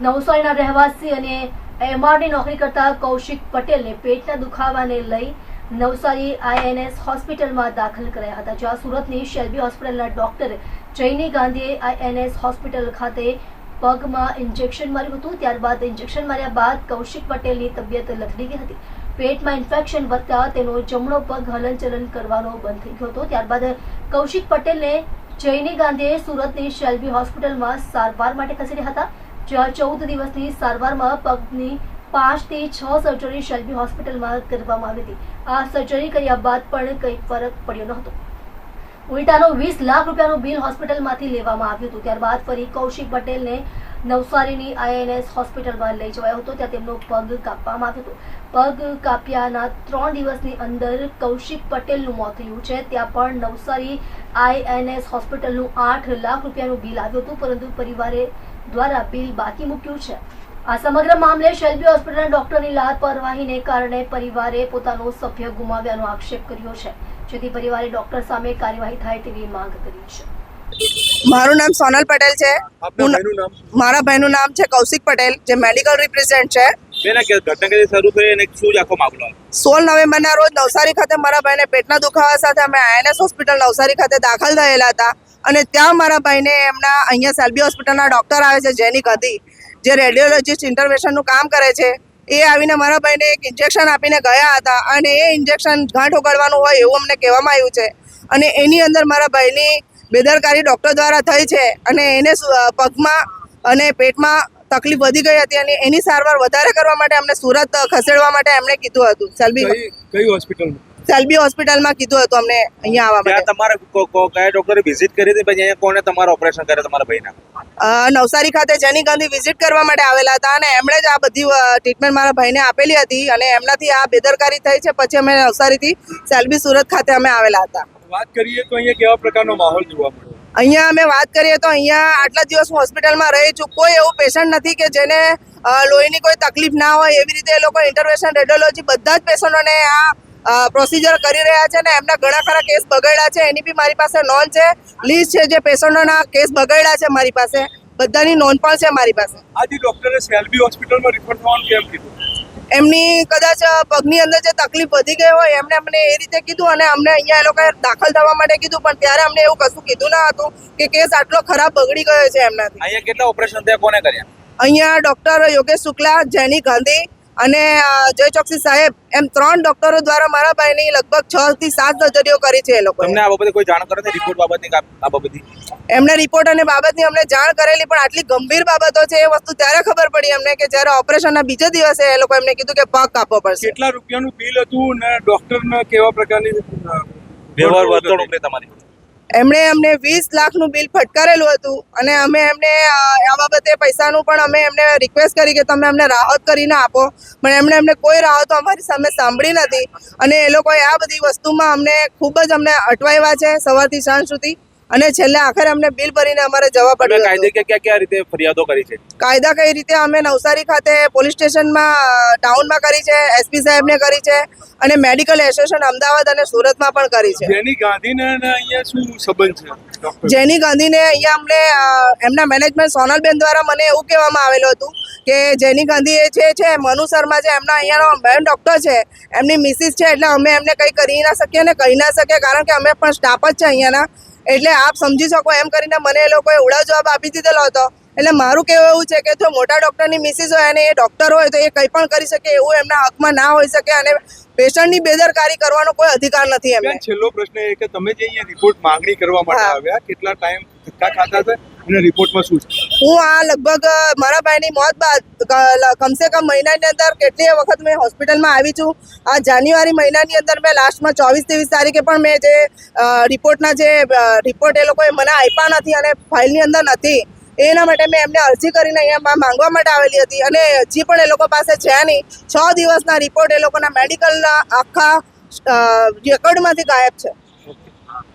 નવસારીના રહેવાસી અને એમઆરની નોકરી કરતા કૌશિક પટેલને પેટના દુખાવાને લઈ નવસારી આઈએનએસ હોસ્પિટલમાં દાખલ કરાયા હતા, જ્યાં સુરતની શેલ્બી હોસ્પિટલના ડોક્ટર જયની ગાંધીએ આઈએનએસ હોસ્પિટલ ખાતે પગમાં ઇન્જેક્શન માર્યું હતું। ત્યારબાદ ઇન્જેક્શન માર્યા બાદ કૌશિક પટેલની તબિયત લથડી ગઈ હતી। પેટમાં ઇન્ફેક્શન વધતા તેનો જમણો પગ હલનચલન કરવાનો બંધ થઈ ગયો હતો। ત્યારબાદ કૌશિક પટેલને જયની ગાંધીએ સુરતની શેલ્બી હોસ્પિટલમાં સારવાર માટે ખસેડ્યા હતા, જ્યાં 14 દિવસની સારવારમાં પગની 5 થી 6 સર્જરી શેલ્બી હોસ્પિટલમાં કરવામાં આવી હતી। આ સર્જરી કર્યા બાદ પણ કંઈ ફરક પડ્યો ન હતો। ઉલટાનો 20 લાખ રૂપિયાનું બિલ હોસ્પિટલમાંથી લેવામાં આવ્યું હતું। ત્યારબાદ ફરી કૌશિક પટેલને નવસારીની આઈએનએસ હોસ્પિટલમાં લઈ જવાયો હતો, ત્યાં તેમનો પગ કાપવામાં આવ્યો હતો। પગ કાપ્યાના 3 દિવસની અંદર કૌશિક પટેલનું મોત થયું છે। ત્યાં પણ નવસારી આઈએનએસ હોસ્પિટલનું 8 લાખ રૂપિયાનું બિલ આવ્યું હતું, પરંતુ પરિવારે દ્વારા બિલ બાકી મૂક્યું છે। આ સમગ્ર મામલે શેલ્બી હોસ્પિટલના ડોક્ટરની લાપરવાહીને કારણે પરિવારે પોતાનો સભ્ય ગુમાવ્યાનો આક્ષેપ કર્યો છે, જેથી પરિવારે ડોક્ટર સામે કાર્યવાહી થાય તેવી માંગ કરી છે। મારું નામ સોનલ પટેલ છે। મારા ભાઈનું નામ છે કૌશિક પટેલ, જે મેડિકલ રિપ્રેઝેન્ટ છે। ઘટના કઈ શરૂ થઈ અને શું આખો મામલો? 16 નવેમ્બરના રોજ નવસારી ખાતે મારા ભાઈને પેટના દુખાવા સાથે અમે આઈએનએસ હોસ્પિટલ નવસારી ખાતે દાખલ થયેલા હતા, અને ત્યાં મારા ભાઈને એમના અહીંયા શેલ્બી હોસ્પિટલના ડોક્ટર આવે છે જયની ગાંધી, જે રેડિયોલોજિસ્ટ ઇન્ટરવેન્શનનું કામ કરે છે, એ આવીને મારા ભાઈને એક ઇન્જેક્શન આપીને ગયા હતા, અને એ ઇન્જેક્શન ગાંઠ ઓગાળવાનું હોય એવું અમને કહેવામાં આવ્યું છે, અને એની અંદર મારા ભાઈની બેદરકારી ડોક્ટર દ્વારા થઈ છે, અને એને પગમાં અને પેટમાં તકલીફ વધી ગઈ હતી, અને એની સારવાર વધારે કરવા માટે અમને સુરત ખસેડવા માટે એમણે કીધું હતું। શેલ્બી હોસ્પિટલમાં કીધું હતું અમને અહીંયા આવવા માટે। તમારે કયા ડોક્ટરે વિઝિટ કરી હતી, પછી અહીંયા કોણે તમારું ઓપરેશન કરે તમારા ભાઈના? નવસારી ખાતે જયની ગાંધી વિઝિટ કરવા માટે આવેલા હતા, અને એમણે જ આ બધી ટ્રીટમેન્ટ મારા ભાઈને આપેલી હતી, અને એમનાથી આ બેદરકારી થઈ છે। પછી અમે નવસારીથી શેલ્બી સુરત ખાતે અમે આવેલા હતા। વાત કરીએ તો અહીંયા કેવા પ્રકારનો માહોલ જોવા મળ્યો? અહીંયા અમે વાત કરીએ તો અહીંયા આટલા દિવસ હું હોસ્પિટલમાં રહી છું, કોઈ એવું પેશન્ટ નથી કે જેને લોહીની કોઈ તકલીફ ના હોય। એવી રીતે એ લોકો ઇન્ટરવેન્શન રેડિયોલોજી બધા જ પેશન્ટોને આ પ્રોસિજર કરી રહ્યા છે, ને એમના ઘણા ખરા કેસ બગડ્યા છે, એની બી મારી પાસે નોંધ છે, લિસ્ટ છે, જે પેશન્ટોના કેસ બગડ્યા છે મારી પાસે, બધાની નોંધ પણ છે મારી પાસે। આજે ડોક્ટરે શેલ્બી હોસ્પિટલમાં રિફર થવાનું કેમ કીધું? એમની કદાચ પગની અંદર જે તકલીફ વધી ગઈ હોય એમને અમને એ રીતે કીધું, અને અમને અહીંયા એ લોકોએ દાખલ થવા માટે કીધું, પણ ત્યારે અમને એવું કશું કીધું ના હતું કે કેસ આટલો ખરાબ બગડી ગયો છે એમનાથી। અહીંયા કેટલા ઓપરેશન થયા, કોને કર્યા? અહીંયા ડોક્ટર યોગેશ શુક્લા, જયની ગાંધી અને જય ચોકસી સાહેબ, એમ 3 ડોક્ટરો દ્વારા મારા ભાઈની લગભગ 6 થી 7 સર્જરીઓ કરી છે એ લોકો। તમને આ બાબતે કોઈ જાણ કરે છે રિપોર્ટ બાબતની? આ બાબતની એમને રિપોર્ટ અને બાબતની અમને જાણ કરેલી, પણ આટલી ગંભીર બાબતો છે એ વસ્તુ ત્યારે ખબર પડી અમને કે જ્યારે ઓપરેશનના બીજા દિવસે એ લોકો એમને કીધું કે પગ કાપવો પડશે। કેટલા રૂપિયાનું બિલ હતું ને ડોક્ટરને કેવા પ્રકારની વ્યવહાર વર્તણૂક તમારી? એમણે અમને 20 લાખનું બિલ ફટકારેલું હતું, અને અમે એમને આ બાબતે પૈસાનું પણ અમે એમને રિક્વેસ્ટ કરી કે તમે અમને રાહત કરીને આપો, પણ એમણે અમને કોઈ રાહતો અમારી સામે સાંભળી નથી, અને એ લોકોએ આ બધી વસ્તુમાં અમને ખૂબ જ અમને અટવાવ્યા છે સવારથી સાંજ સુધી, અને છેલ્લે આખરે અમને બિલ ભરીને અમારે જવા પડ્યું। કાયદે કયા રીતે ફરિયાદો કરી છે? કાયદા કઈ રીતે અમે નવસારી ખાતે પોલીસ સ્ટેશનમાં ટાઉનમાં કરી છે, એસપી સાહેબને કરી છે, અને મેડિકલ એસોસિએશન અમદાવાદ અને સુરતમાં પણ કરી છે। જેની ગાંધીને અહીંયા શું સંબંધ છે? જેની ગાંધીને અહીંયા અમને એમના મેનેજમેન્ટ સોનલબેન દ્વારા મને એવું કહેવામાં આવેલું હતું કે જેની ગાંધી એ છે મનુ શર્મા છે, એમના અહીંયાનો મેન ડોક્ટર છે, એમની મિસિસ છે, એટલે અમે એમને કંઈ કરી ના શકીએ ને કહી ના શકીએ, કારણ કે અમે પણ સ્ટાફ જ છે અહીંયાના, એટલે આપ સમજી શકો એમ કરીને મને એ લોકોએ ઉડા જવાબ આપી દીધેલો હતો। એટલે મારું કહેવું એવું છે કે જો મોટા ડોક્ટરની મિસિસ હોય અને એ ડોક્ટર હોય તો એ કંઈ પણ કરી શકે એવું એમના હકમાં ના હોઈ શકે, અને પેશન્ટની બેદરકારી કરવાનો કોઈ અધિકાર નથી એમને। છેલ્લો પ્રશ્ન એ કે તમે જે અહીંયા રિપોર્ટ માંગણી કરવા માટે આવ્યા, કેટલા ટાઈમ ધક્કા ખાતા છે અને રિપોર્ટમાં શું છે? હું આ લગભગ મારા ભાઈની મોત બાદ કમસે કમ મહિનાની અંદર કેટલીય વખત મેં હોસ્પિટલમાં આવી છું। આ જાન્યુઆરી મહિનાની અંદર મેં લાસ્ટમાં 24-23 તારીખે પણ મેં જે રિપોર્ટના જે રિપોર્ટ એ લોકોએ મને આપ્યા નથી અને ફાઇલની અંદર નથી, એના માટે મેં એમને અરજી કરીને અહીંયા માંગવા માટે આવેલી હતી, અને હજી પણ એ લોકો પાસે છે નહીં। 6 દિવસના રિપોર્ટ એ લોકોના મેડિકલના આખા રેકોર્ડમાંથી ગાયબ છે।